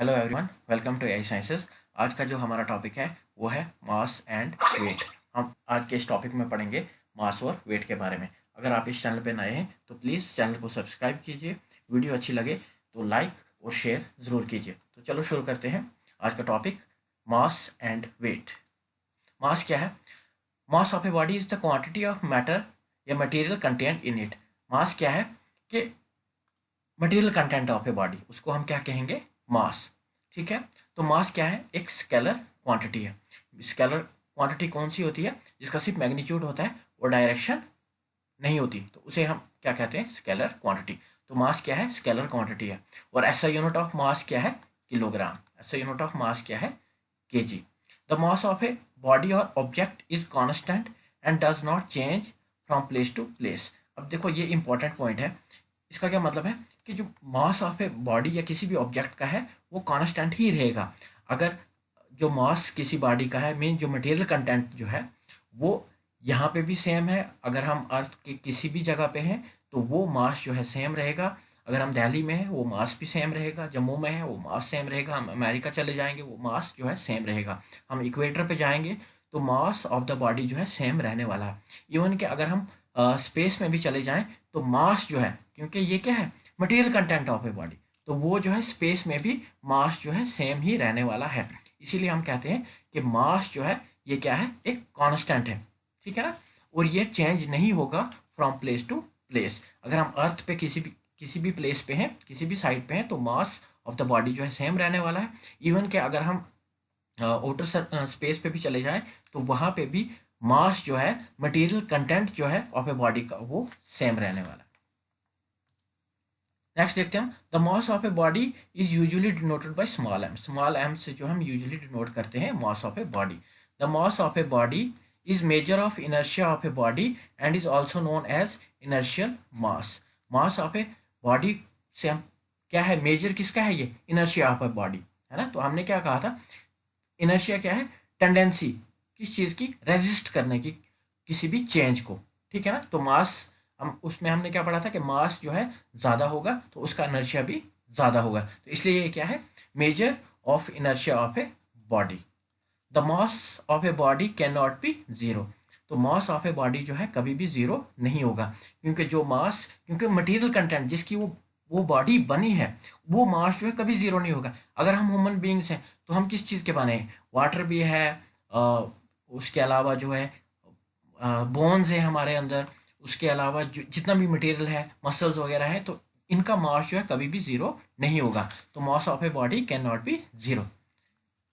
Hello everyone, welcome to AI sciences. आज का जो हमारा टॉपिक है वो है मास एंड वेट। हम आज के इस टॉपिक में पढ़ेंगे मास और वेट के बारे में। अगर आप इस चैनल पे नए हैं तो प्लीज़ चैनल को सब्सक्राइब कीजिए। वीडियो अच्छी लगे तो लाइक और शेयर ज़रूर कीजिए। तो चलो शुरू करते हैं आज का टॉपिक, मास एंड वेट। मास क्या है? मास of a body is the quantity of matter या मटेरियल कंटेंट इन इट। मास क्या है कि material content of a body, उसको हम क्या कहेंगे? मास। ठीक है। तो मास क्या है? एक स्केलर क्वांटिटी है। स्केलर क्वांटिटी कौन सी होती है? जिसका सिर्फ मैग्नीट्यूड होता है और डायरेक्शन नहीं होती, तो उसे हम क्या कहते हैं? Scalar quantity. तो मास क्या है? स्केलर क्वांटिटी है। और ऐसा यूनिट ऑफ मास क्या है? किलोग्राम। ऐसा यूनिट ऑफ मास क्या है? Kg. The mass of a body और object is constant and does not change from place to place. अब देखो, ये इंपॉर्टेंट पॉइंट है। इसका क्या मतलब है कि जो मास ऑफ ए बॉडी या किसी भी ऑब्जेक्ट का है वो कांस्टेंट ही रहेगा। अगर जो मास किसी बॉडी का है, मीन जो मटेरियल कंटेंट जो है वो यहाँ पे भी सेम है। अगर हम अर्थ के किसी भी जगह पे हैं तो वो मास जो है सेम रहेगा। अगर हम दिल्ली में हैं वो मास भी सेम रहेगा, जम्मू में है वो मास सेम रहेगा, हम अमेरिका चले जाएंगे वो मास जो है सेम रहेगा, हम इक्वेटर पे जाएंगे तो मास ऑफ द बॉडी जो है सेम रहने वाला है। इवन कि अगर हम स्पेस में भी चले जाएं तो मास जो है, क्योंकि ये क्या है? Material content of a body, तो वो जो है स्पेस में भी मास जो है सेम ही रहने वाला है। इसीलिए हम कहते हैं कि मास जो है ये क्या है? एक कांस्टेंट है। ठीक है ना? और ये चेंज नहीं होगा फ्रॉम प्लेस टू प्लेस। अगर हम अर्थ पे किसी भी प्लेस पे हैं, किसी भी साइड पे हैं, तो मास ऑफ द बॉडी जो है सेम रहने वाला है। इवन कि अगर हम आउटर स्पेस पे भी चले जाएं तो वहाँ पे भी मास जो है, मटेरियल कंटेंट जो है ऑफ ए बॉडी का, वो सेम रहने वाला है। नेक्स्ट देखते हैं हम, the mass of a body is usually denoted by small m. Small m से जो हम यूजुअली डिनोट करते हैं mass of a body. The mass of a body is measure of inertia of a body and is also known as inertial mass. Mass of a body से हम क्या है? Major किसका है? ये इनर्शिया ऑफ ए बॉडी है ना। तो हमने क्या कहा था? इनर्शिया क्या है? टेंडेंसी किस चीज़ की? रेजिस्ट करने की किसी भी चेंज को। ठीक है ना। तो मास, हम उसमें हमने क्या पढ़ा था कि मास जो है ज़्यादा होगा तो उसका इनर्शिया भी ज़्यादा होगा। तो इसलिए ये क्या है? Major of inertia of a body. The mass of a body can not be zero. तो मास ऑफ ए बॉडी जो है कभी भी ज़ीरो नहीं होगा, क्योंकि जो मास, क्योंकि मटेरियल कंटेंट जिसकी वो बॉडी बनी है, वो मास जो है कभी ज़ीरो नहीं होगा। अगर हम ह्यूमन बींग्स हैं तो हम किस चीज़ के बने हैं? वाटर भी है, उसके अलावा जो है बोन्स है हमारे अंदर, उसके अलावा जो जितना भी मटेरियल है, मसल्स वगैरह है, तो इनका मास जो है कभी भी ज़ीरो नहीं होगा। तो mass of a body can not be zero.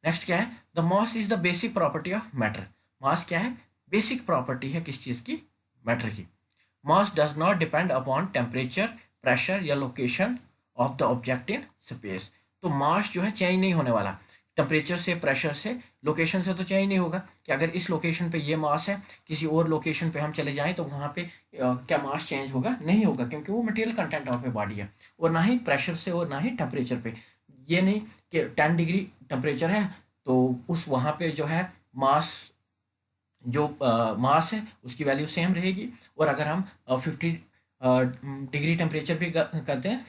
Next क्या है? The mass is the basic property of matter. Mass क्या है? बेसिक प्रॉपर्टी है किस चीज़ की? मैटर की। Mass does not depend upon temperature, pressure या location of the object in space. तो मास जो है चेंज नहीं होने वाला। टेम्परेचर से, प्रेशर से, लोकेशन से तो चेंज नहीं होगा कि अगर इस लोकेशन पे ये मास है, किसी और लोकेशन पे हम चले जाएं तो वहाँ पे क्या मास चेंज होगा? नहीं होगा, क्योंकि वो material content of a body है। और ना ही प्रेशर से और ना ही टेम्परेचर पे। ये नहीं कि 10 डिग्री टेम्परेचर है तो उस वहाँ पे जो है मास, जो मास है उसकी वैल्यू सेम रहेगी। और अगर हम 50 डिग्री टेम्परेचर भी करते हैं,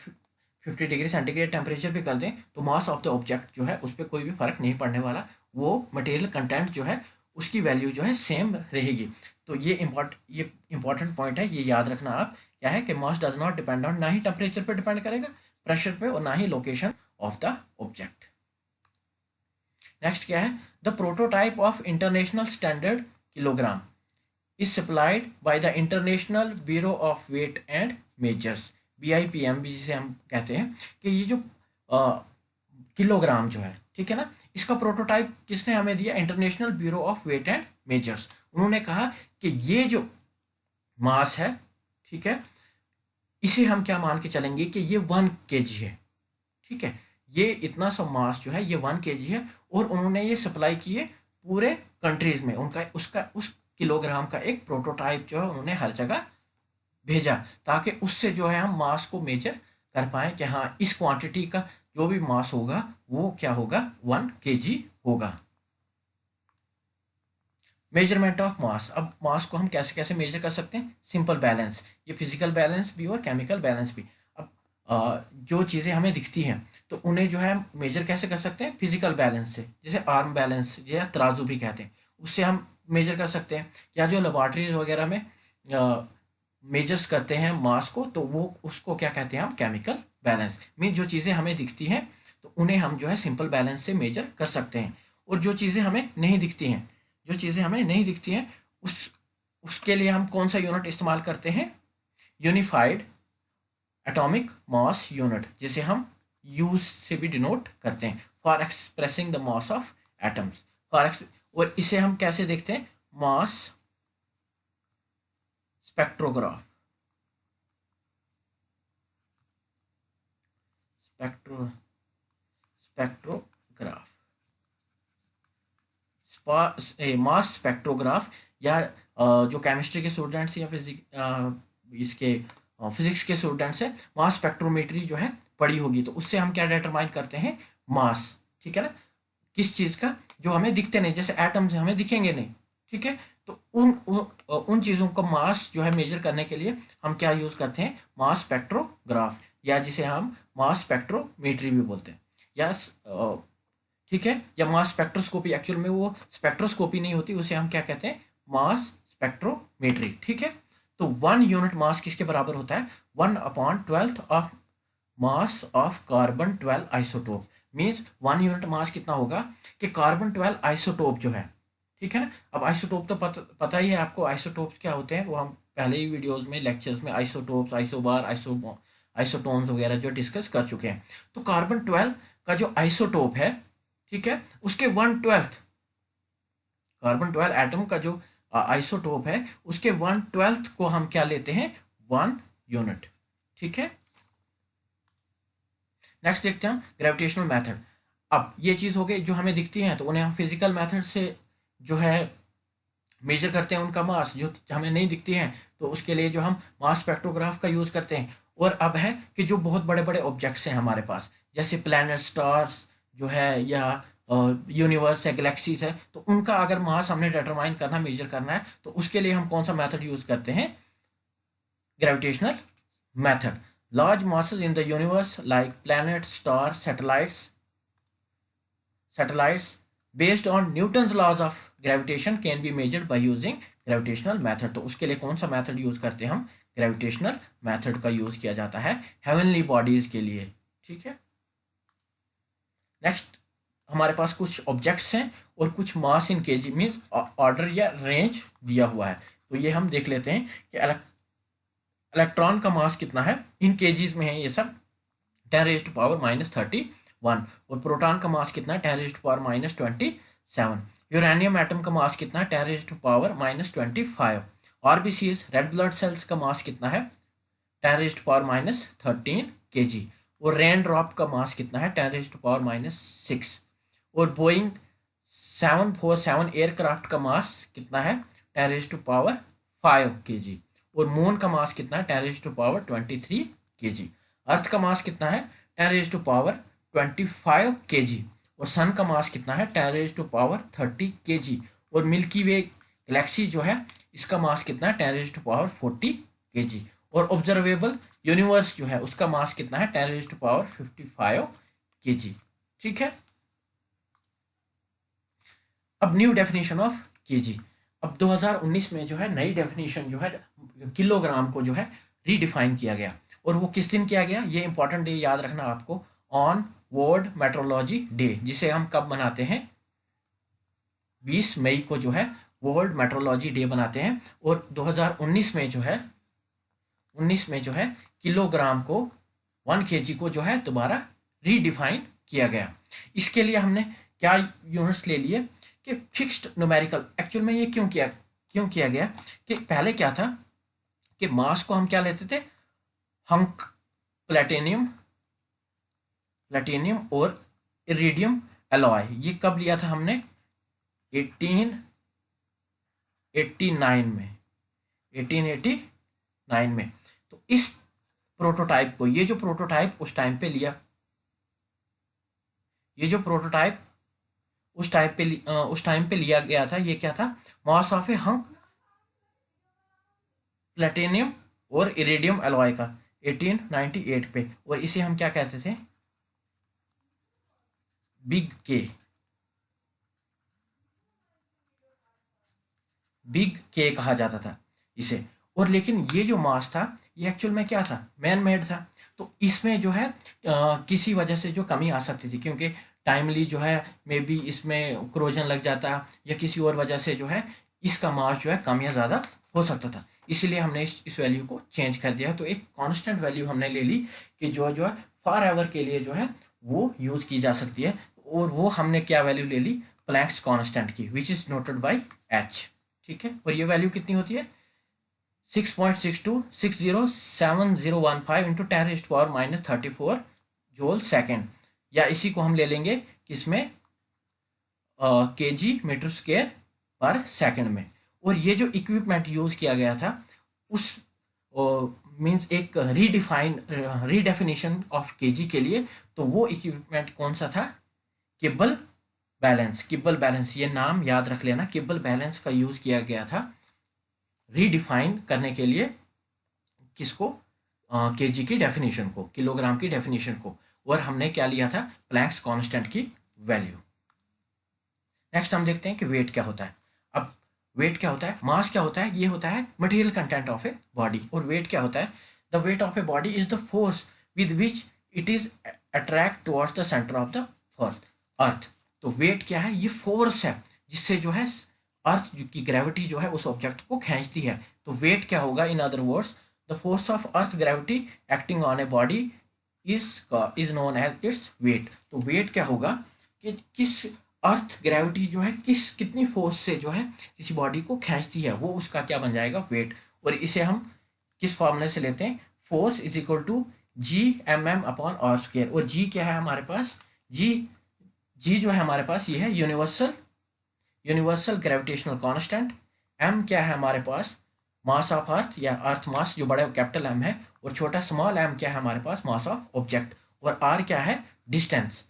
50 डिग्री सेंटीग्रेड टेम्परेचर भी कर दें, तो मास ऑफ द ऑब्जेक्ट जो है उस पर कोई भी फर्क नहीं पड़ने वाला। वो मटेरियल कंटेंट जो है उसकी वैल्यू जो है सेम रहेगी। तो ये इम्पॉर्टेंट पॉइंट है, ये याद रखना आप। क्या है कि mass does not depend on, ना ही टेम्परेचर पे डिपेंड करेगा, प्रेशर पे, और ना ही location of the object. Next क्या है? The prototype of international standard kilogram is supplied by the international bureau of wait and measures, BIPM भी जिसे हम कहते हैं। कि ये जो किलोग्राम जो है, ठीक है ना, इसका प्रोटोटाइप किसने हमें दिया? International bureau of wait and Measures. उन्होंने कहा कि ये जो मास है, ठीक है, इसे हम क्या मान के चलेंगे कि ये 1 kg है। ठीक है, ये इतना सा मास जो है ये 1 kg है। और उन्होंने ये सप्लाई किए पूरे कंट्रीज में। उनका उस किलोग्राम का एक प्रोटोटाइप जो है उन्होंने हर जगह भेजा, ताकि उससे जो है हम मास को मेजर कर पाए कि हाँ, इस क्वांटिटी का जो भी मास होगा वो क्या होगा? 1 kg होगा। Measurement of mass. अब मास को हम कैसे कैसे मेजर कर सकते हैं? सिंपल बैलेंस, ये फिजिकल बैलेंस भी और केमिकल बैलेंस भी। अब जो चीज़ें हमें दिखती हैं तो उन्हें जो है मेजर कैसे कर सकते हैं, फिजिकल बैलेंस से, जैसे आर्म बैलेंस या तराजू भी कहते हैं, उससे हम मेजर कर सकते हैं। या जो लेबॉर्ट्रीज वगैरह में मेजर्स करते हैं मास को, तो वो उसको क्या कहते हैं हम, केमिकल बैलेंस। मीन जो चीज़ें हमें दिखती हैं तो उन्हें हम जो है सिंपल बैलेंस से मेजर कर सकते हैं। और जो चीज़ें हमें नहीं दिखती हैं, जो चीज़ें हमें नहीं दिखती हैं उसके लिए हम कौन सा यूनिट इस्तेमाल करते हैं, यूनिफाइड एटॉमिक मास यूनिट, जिसे हम यूज से भी डिनोट करते हैं, for expressing the mass of atoms. और इसे हम कैसे देखते हैं, मास स्पेक्ट्रोग्राफ, स्पेक्ट्रो स्पेक्ट्रोग्राफ मास स्पेक्ट्रोग्राफ, या जो केमिस्ट्री के स्टूडेंट्स या इसके फिजिक्स के स्टूडेंट्स है, मास स्पेक्ट्रोमेट्री जो है पढ़ी होगी, तो उससे हम क्या डिटरमाइन करते हैं, मास। ठीक है ना, किस चीज़ का, जो हमें दिखते नहीं, जैसे एटम्स हमें दिखेंगे नहीं, ठीक है, तो उन चीज़ों का मास जो है मेजर करने के लिए हम क्या यूज़ करते हैं, मास स्पेक्ट्रोग्राफ, या जिसे हम मास स्पेक्ट्रोमेट्री भी बोलते हैं, या ठीक है, या मास स्पेक्ट्रोस्कोपी, एक्चुअल में वो स्पेक्ट्रोस्कोपी नहीं होती, उसे हम क्या कहते हैं, मास स्पेक्ट्रोमेट्री। ठीक है, तो 1 यूनिट मास किसके बराबर होता है, 1/12 of mass of carbon 12 isotope. Means 1 unit mass कितना होगा कि कार्बन 12 आइसोटोप जो है, ठीक है ना। अब आइसोटोप तो पता ही है आपको, आइसोटोप्स क्या होते हैं, वो हम पहले ही वीडियोस में, लेक्चर्स में आइसोटोप्स, आइसोबार, आइसोटोन्स वगैरह जो डिस्कस कर चुके हैं। तो कार्बन 12 का जो आइसोटोप है, ठीक है, उसके 1/12 कार्बन 12 एटम का जो आइसोटोप है, उसके 1/12 को हम क्या लेते हैं, 1 यूनिट। ठीक है, नेक्स्ट देखते हैं ग्रेविटेशनल मेथड। अब ये चीज़ हो गई जो हमें दिखती हैं, तो उन्हें हम फिजिकल मेथड से जो है मेजर करते हैं उनका मास। जो हमें नहीं दिखती हैं तो उसके लिए जो हम मास स्पेक्ट्रोग्राफ का यूज़ करते हैं। और अब है कि जो बहुत बड़े बड़े ऑब्जेक्ट्स हैं हमारे पास, जैसे प्लैनेट, स्टार्स जो है, या यूनिवर्स है, गैलेक्सीज है, तो उनका अगर मास हमने डिटरमाइन करना, मेजर करना है, तो उसके लिए हम कौन सा मेथड यूज़ करते हैं, gravitational method. Large masses in the universe like planets, stars, satellites based on Newton's laws of gravitation can be measured by using gravitational method। तो उसके लिए कौन सा मेथड यूज करते हैं हम, ग्रेविटेशनल मेथड का यूज किया जाता है हेवनली बॉडीज के लिए। ठीक है, नेक्स्ट हमारे पास कुछ ऑब्जेक्ट्स हैं और कुछ मास इन केजी, मीन्स ऑर्डर या रेंज दिया हुआ है। तो ये हम देख लेते हैं कि इलेक्ट्रॉन का मास कितना है, इन केजीज में है ये सब, 10⁻⁻31। और प्रोटॉन का मास कितना है, 10⁻⁻27। यूरेनियम एटम का मास कितना है, 10⁻⁻25। आरबीसीज रेड ब्लड सेल्स का मास कितना है, 10⁻⁻13 kg। और रेन ड्रॉप का मास कितना है, 10⁻⁻6। और बोइंग 747 एयरक्राफ्ट का मास कितना है, 10⁻5 kg। और मून का मास कितना है, 10⁻23 kg। अर्थ का मास कितना है, 10⁻25 kg। और सन का मास कितना है, 10⁻30 kg। और मिल्की वे गैलेक्सी जो है, इसका मास कितना है, 10⁻40 kg। और ऑब्जर्वेबल यूनिवर्स जो है, उसका मास कितना है, 10⁻55 kg। ठीक है, अब न्यू डेफिनेशन ऑफ केजी। अब 2019 में जो है नई डेफिनेशन जो है किलोग्राम को जो है रीडिफाइन किया गया। और वो किस दिन किया गया, ये इंपॉर्टेंट डे याद रखना आपको, ऑन वर्ल्ड मेट्रोलॉजी डे, जिसे हम कब मनाते हैं, 20 मई को जो है वर्ल्ड मेट्रोलॉजी डे बनाते हैं। और 2019 में जो है, 19 में जो है किलोग्राम को, 1 kg को जो है दोबारा रीडिफाइन किया गया। इसके लिए हमने क्या यूनिट्स ले लिए कि फिक्स्ड न्यूमेरिकल। एक्चुअल में ये क्यों किया गया कि पहले क्या था कि मास को हम क्या लेते थे, हंक, प्लेटिनियम और इरिडियम एलॉय। ये कब लिया था हमने, 1889 में, 1889 में। तो इस प्रोटोटाइप को, ये जो प्रोटोटाइप उस टाइम पे लिया, ये जो प्रोटोटाइप उस टाइम पे लिया गया था, ये क्या था, मास ऑफ ए हंक, प्लेटिनियम और इरिडियम एलॉय का। 1898 पे, और इसे हम क्या कहते थे, बिग के, बिग के कहा जाता था इसे। और लेकिन ये जो मास था ये एक्चुअल में क्या था, मैन मेड था। तो इसमें जो है किसी वजह से जो कमी आ सकती थी, क्योंकि टाइमली जो है मे बी इसमें क्रोजन लग जाता, या किसी और वजह से जो है इसका मास जो है कम या ज़्यादा हो सकता था। इसीलिए हमने इस वैल्यू को चेंज कर दिया। तो एक कांस्टेंट वैल्यू हमने ले ली कि जो है फॉर एवर के लिए जो है वो यूज़ की जा सकती है। और वो हमने क्या वैल्यू ले ली, प्लैंक्स कांस्टेंट की, which is noted by H. ठीक है, और ये वैल्यू कितनी होती है, 6.62607015 इंटू 10⁻⁻34 जूल सेकेंड, या इसी को हम ले लेंगे किसमें, केजी मीटर स्क्वायर पर सेकंड में। और ये जो इक्विपमेंट यूज किया गया था उस मींस एक रीडेफिनेशन ऑफ केजी के लिए, तो वो इक्विपमेंट कौन सा था, किब्बल बैलेंस। किब्बल बैलेंस, ये नाम याद रख लेना, किब्बल बैलेंस का यूज किया गया था रीडिफाइन करने के लिए, किसको, केजी की डेफिनेशन को, किलोग्राम की डेफिनेशन को। और हमने क्या लिया था, प्लैंक्स कांस्टेंट की वैल्यू। नेक्स्ट हम देखते हैं कि वेट क्या होता है। अब वेट क्या होता है, मास क्या होता है, ये होता है material content of a body. और वेट क्या होता है, the weight of a body is the force with which it is attract towards the centre of the अर्थ। तो वेट क्या है, ये फोर्स है जिससे जो है अर्थ की ग्रेविटी जो है उस ऑब्जेक्ट को खींचती है। तो वेट क्या होगा, in other words the force of earth gravity acting on a body is known as its weight. तो वेट क्या होगा कि किस अर्थ ग्रेविटी जो है कितनी फोर्स से जो है किसी बॉडी को खींचती है, वो उसका क्या बन जाएगा, वेट। और इसे हम किस फॉर्मूले से लेते हैं, force is equal to G/mm upon R square. और जी क्या है हमारे पास, जी जो है हमारे पास ये है यूनिवर्सल ग्रेविटेशनल कांस्टेंट। एम क्या है हमारे पास, मास ऑफ अर्थ या अर्थ मास, जो बड़ा कैपिटल एम है। और छोटा स्मॉल एम क्या है हमारे पास, मास ऑफ ऑब्जेक्ट। और आर क्या है, डिस्टेंस।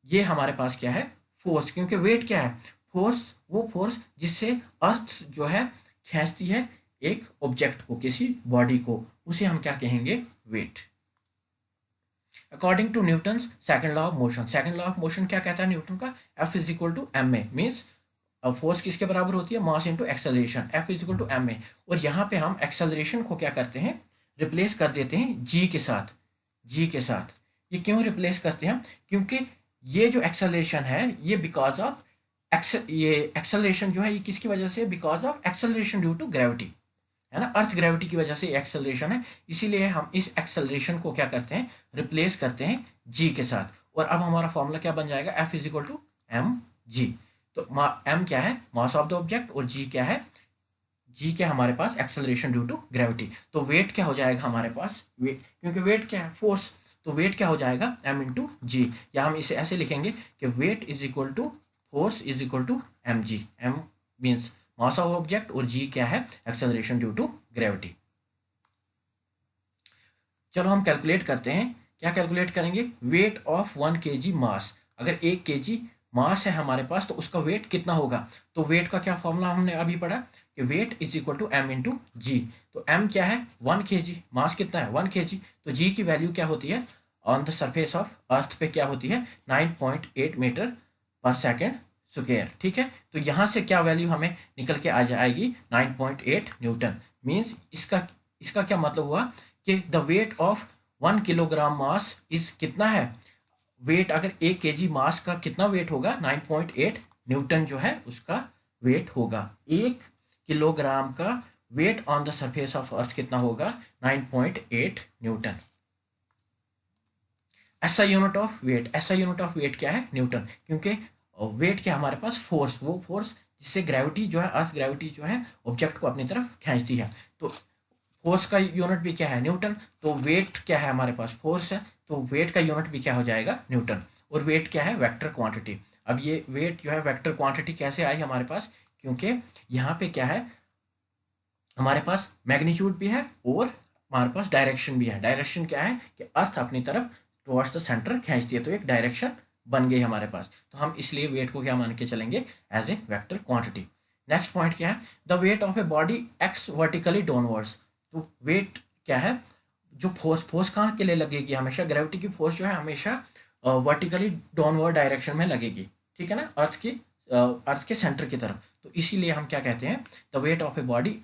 ये हमारे पास क्या है, फोर्स। क्योंकि वेट क्या है, फोर्स, वो फोर्स जिससे अर्थ जो है खींचती है एक ऑब्जेक्ट को, किसी बॉडी को, उसे हम क्या कहेंगे, weight. According to Newton second law of motion, second law of motion क्या कहता है न्यूटन का, F is equal to m a, means force किसके बराबर होती है, mass into acceleration, F is equal to m a. और यहाँ पे हम एक्सेलरेशन को क्या करते हैं, रिप्लेस कर देते हैं जी के साथ, जी के साथ। ये क्यों रिप्लेस करते हैं, क्योंकि ये जो एक्सेलरेशन है ये बिकॉज ऑफ ये एक्सेलरेशन जो है ये किसकी वजह से, because of acceleration due to gravity, है ना, अर्थ ग्रेविटी की वजह से एक्सेलरेशन है। इसीलिए हम इस एक्सेलरेशन को क्या करते हैं, रिप्लेस करते हैं जी के साथ। और अब हमारा फॉर्मूला क्या बन जाएगा, F is equal to M g. तो एम क्या है, मास ऑफ द ऑब्जेक्ट, और जी क्या है, जी क्या हमारे पास, एक्सेलरेशन ड्यू टू ग्रेविटी। तो वेट क्या हो जाएगा हमारे पास, वेट, क्योंकि वेट क्या है, फोर्स। तो वेट क्या हो जाएगा, एम इंटू जी, या हम इसे ऐसे लिखेंगे कि weight is equal to force is equal to M G. M means mass of object और जी क्या है, एक्सेलरेशन ड्यू टू ग्रेविटी। चलो हम कैलकुलेट करते हैं, क्या कैलकुलेट करेंगे, वेट ऑफ 1 kg मास। अगर 1 kg मास है हमारे पास तो उसका वेट कितना होगा। तो वेट का क्या फॉर्मूला हमने अभी पढ़ा कि weight is equal to M into g. तो एम क्या है, 1 kg, मास कितना है 1 kg। तो जी की वैल्यू क्या होती है, ऑन द सरफेस ऑफ अर्थ पे क्या होती है, 9.8 मीटर पर सेकेंड स्क्वायर। ठीक है, तो यहाँ से क्या वैल्यू हमें निकल के आ जाएगी, 9.8 न्यूटन। मीन्स इसका इसका क्या मतलब हुआ कि the weight of 1 kilogram mass is कितना है, वेट अगर 1 kg मास का कितना वेट होगा, 9.8 न्यूटन जो है उसका वेट होगा। 1 किलोग्राम का weight on the surface of earth कितना होगा, 9.8 न्यूटन। ऐसा यूनिट ऑफ वेट, ऐसा यूनिट ऑफ वेट क्या है, न्यूटन। क्योंकि वेट क्या हमारे पास, फोर्स, वो फोर्स जिससे ग्रेविटी जो है, अर्थ ग्रेविटी जो है ऑब्जेक्ट को अपनी तरफ खींचती है। तो फोर्स का यूनिट भी क्या है, न्यूटन। तो वेट क्या है हमारे पास, फोर्स है, तो वेट का यूनिट भी क्या हो जाएगा, न्यूटन। और वेट क्या है, वेक्टर क्वांटिटी। अब ये वेट जो है वेक्टर क्वांटिटी कैसे आई हमारे पास, क्योंकि यहाँ पे क्या है, हमारे पास मैग्नीट्यूड भी है और हमारे पास डायरेक्शन भी है। डायरेक्शन क्या है कि अर्थ अपनी तरफ टुवर्ड्स द सेंटर खींचती है, तो एक डायरेक्शन बन गई हमारे पास। तो हम इसलिए वेट को क्या मान के चलेंगे, as a vector quantity. Next point क्या है, the weight of a body acts vertically downwards. तो वेट क्या है, जो फोर्स कहाँ के लिए लगेगी, हमेशा ग्रेविटी की फोर्स जो है हमेशा वर्टिकली डाउनवर्ड डायरेक्शन में लगेगी, ठीक है ना, अर्थ के सेंटर की तरफ। तो इसीलिए हम क्या कहते हैं, the weight of a body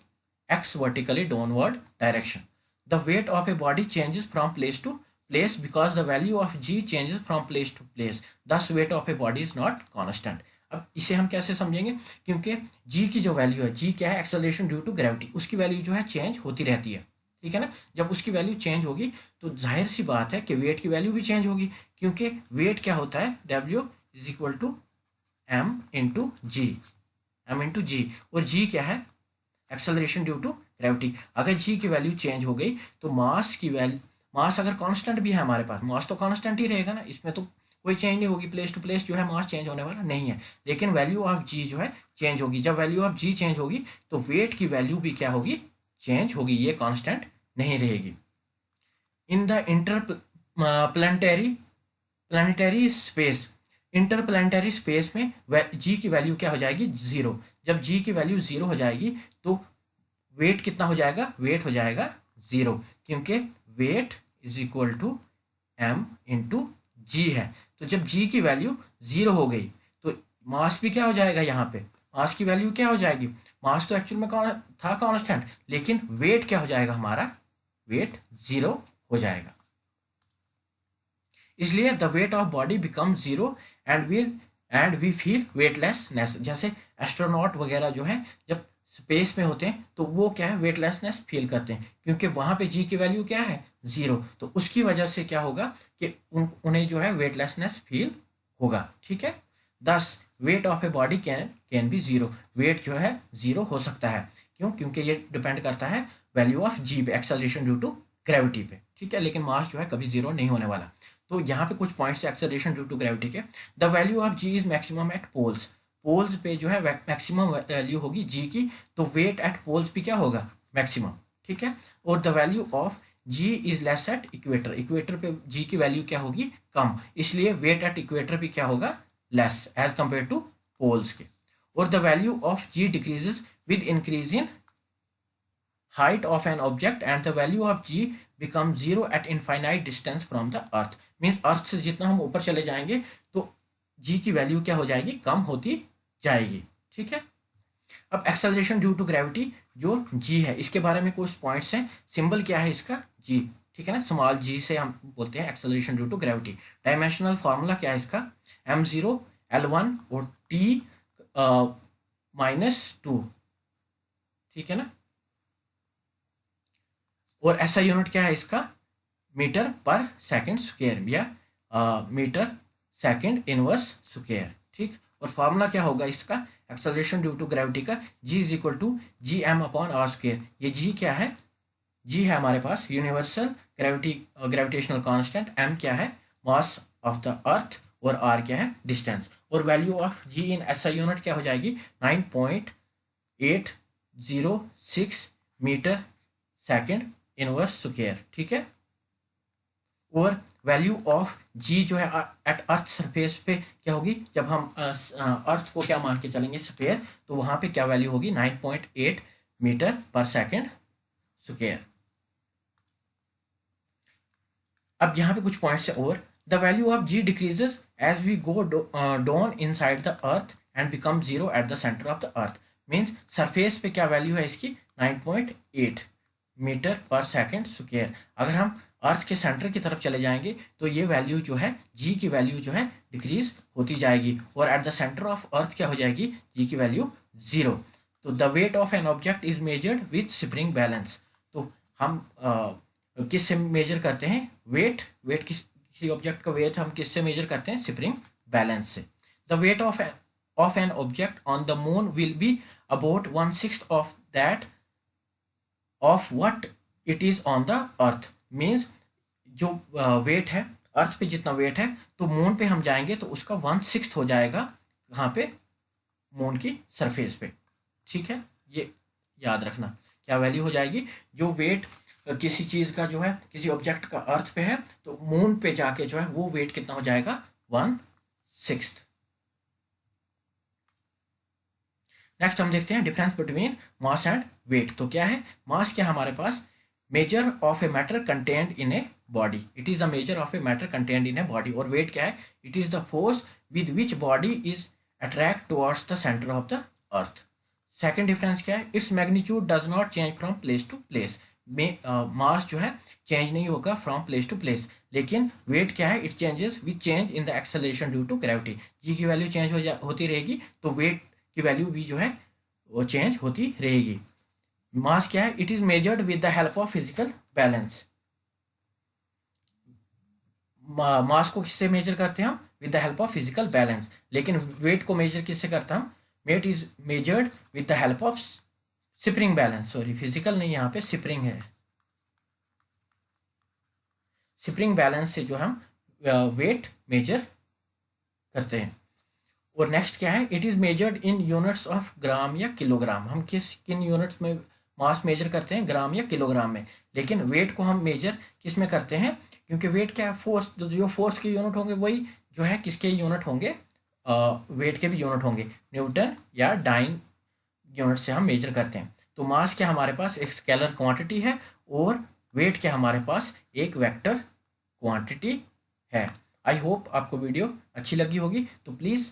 acts vertically downward direction. The weight of a body changes from place to place because the value of g changes from place to place, thus weight of a body is not constant. अब इसे हम कैसे समझेंगे, क्योंकि जी की जो value है, जी क्या है, एक्सेलरेशन ड्यू टू ग्रेविटी, उसकी वैल्यू जो है चेंज होती रहती है, ठीक है ना। जब उसकी वैल्यू चेंज होगी तो जाहिर सी बात है कि वेट की वैल्यू भी चेंज होगी, क्योंकि वेट क्या होता है, W is equal to M into G, M into G, और जी क्या है, एक्सेलरेशन ड्यू टू ग्रेविटी। अगर जी की वैल्यू चेंज हो गई तो मास की वैल्यू, मास अगर कांस्टेंट भी है हमारे पास, मास तो कांस्टेंट ही रहेगा ना, इसमें तो कोई चेंज नहीं होगी, प्लेस टू प्लेस जो है मास चेंज होने वाला नहीं है, लेकिन वैल्यू ऑफ जी जो है चेंज होगी। जब वैल्यू ऑफ जी चेंज होगी तो वेट की वैल्यू भी क्या होगी, चेंज होगी, ये कांस्टेंट नहीं रहेगी। In the interplanetary planetary space, interplanetary space में जी की वैल्यू क्या हो जाएगी, जीरो। जब जी की वैल्यू जीरो हो जाएगी तो वेट कितना हो जाएगा, वेट हो जाएगा जीरो, क्योंकि weight is equal to M into g है। तो जब जी की वैल्यू जीरो हो गई तो मास भी क्या हो जाएगा, यहाँ पे मास की वैल्यू क्या हो जाएगी, मास तो एक्चुअल में कौन था, कांस्टेंट, लेकिन वेट क्या हो जाएगा हमारा, वेट जीरो हो जाएगा। इसलिए the weight of body become zero and we feel weightlessness. जैसे एस्ट्रोनॉट वगैरह जो है जब स्पेस में होते हैं तो वो क्या है, वेटलेसनेस फील करते हैं, क्योंकि वहाँ पे जी की वैल्यू क्या है, जीरो। तो उसकी वजह से क्या होगा कि उन्हें जो है वेटलेसनेस फील होगा, ठीक है। Thus weight of a body can be zero, weight जो है जीरो हो सकता है, क्यों, क्योंकि ये डिपेंड करता है वैल्यू ऑफ जी पे, एक्सेलरेशन ड्यू टू ग्रेविटी पे, ठीक है, लेकिन मास जो है कभी जीरो नहीं होने वाला। तो यहाँ पे कुछ points acceleration due to gravity के। The value of ji is maximum at poles, poles पे जो है मैक्सिमम वैल्यू होगी जी की, तो वेट एट पोल्स भी क्या होगा, मैक्सिमम, ठीक है। और the value of ji is less at equator, equator पे जी की वैल्यू क्या होगी, कम, इसलिए वेट एट इक्वेटर भी क्या होगा, less as compare to poles के। और the value of g decreases with increase in height of an object and the value of g become zero at infinite distance from the earth, means earth से जितना हम ऊपर चले जाएंगे तो जी की वैल्यू क्या हो जाएगी, कम होती जाएगी, ठीक है। अब एक्सेलरेशन ड्यू टू ग्रेविटी जो जी है, इसके बारे में कुछ पॉइंट्स हैं। सिंबल क्या है इसका, जी, ठीक है ना, स्मॉल जी से हम बोलते हैं acceleration due to gravity. Dimensional formula क्या है इसका, m0 l1 और t -2, ठीक है ना। और ऐसा यूनिट क्या है इसका, मीटर पर सेकंड स्क्वायर या मीटर सेकंड इनवर्स स्क्वायर, ठीक। और फार्मूला क्या होगा इसका, एक्सेलरेशन ड्यू टू ग्रेविटी का, G is equal to G M upon R square. ये जी क्या है, जी है हमारे पास यूनिवर्सल ग्रेविटेशनल कांस्टेंट, एम क्या है, मास ऑफ द अर्थ, और आर क्या है, डिस्टेंस। और वैल्यू ऑफ जी इन ऐसा यूनिट क्या हो जाएगी, 9.806 मीटर सेकंड इनवर्स स्क्वायर, ठीक है। और वैल्यू ऑफ जी जो है एट अर्थ सरफेस पे क्या होगी, जब हम अर्थ को क्या मान के चलेंगे, स्फीयर, तो वहां पे क्या वैल्यू होगी, 9.8 मीटर पर सेकंड स्क्वायर। अब यहाँ पे कुछ पॉइंट्स है और, the value of g decreases as we go down inside the earth and become zero at the centre of the earth, means surface पे क्या वैल्यू है इसकी, 9.8 मीटर पर सेकंड स्क्वायर। अगर हम अर्थ के सेंटर की तरफ चले जाएंगे तो ये वैल्यू जो है, जी की वैल्यू जो है डिक्रीज होती जाएगी, और eight the centre of earth क्या हो जाएगी, जी की वैल्यू जीरो। तो the weight of an object is measured with spring balance. तो हम किससे मेजर करते हैं, वेट किसी ऑब्जेक्ट का वेट हम किससे मेजर करते हैं, स्प्रिंग बैलेंस से। The weight of an object on the moon will be about 1/6 of that of what it is on the earth, means जो वेट है अर्थ पे जितना वेट है, तो मून पे हम जाएंगे तो उसका 1/6 हो जाएगा, कहाँ पे, मून की सरफेस पे, ठीक है। ये याद रखना क्या वैल्यू हो जाएगी, जो वेट किसी चीज़ का जो है, किसी ऑब्जेक्ट का अर्थ पे है, तो मून पे जाके जो है वो वेट कितना हो जाएगा, 1/6। नेक्स्ट हम देखते हैं difference between mass and weight. तो क्या है, मास क्या हमारे पास, measure of a matter content in a body, it is the measure of a matter content in a body. और वेट क्या है, it is the force with which body is attract towards the centre of the earth. Second difference क्या है, its magnitude does not change from place to place, में mass जो है change नहीं होगा फ्रॉम प्लेस टू प्लेस, लेकिन weight क्या है, it changes with change in the acceleration due to gravity. G की वैल्यू चेंज होती रहेगी तो वेट की वैल्यू भी जो है वो चेंज होती रहेगी। मास क्या है, it is measured with the help of physical balance. Mass को किससे मेजर करते हैं हम, with the help of physical balance, लेकिन वेट को मेजर किससे करता हम, weight is measured with the help of spring balance, sorry physical नहीं, यहाँ पे स्प्रिंग है, स्प्रिंग बैलेंस से जो हम वेट मेजर करते हैं। और नेक्स्ट क्या है, it is measured in units of gram या किलोग्राम, हम किन यूनिट्स में मास मेजर करते हैं, ग्राम या किलोग्राम में, लेकिन वेट को हम मेजर किस में करते हैं, क्योंकि वेट क्या है, फोर्स, जो फोर्स के यूनिट होंगे वही जो है किसके यूनिट होंगे, वेट के भी यूनिट होंगे, न्यूटन या डाइन यूनिट से हम मेजर करते हैं। तो मास क्या हमारे पास एक स्केलर क्वांटिटी है और वेट क्या हमारे पास एक वेक्टर क्वांटिटी है। आई होप आपको वीडियो अच्छी लगी होगी, तो please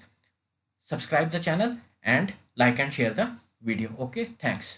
subscribe the channel and like and share the video. Okay, thanks.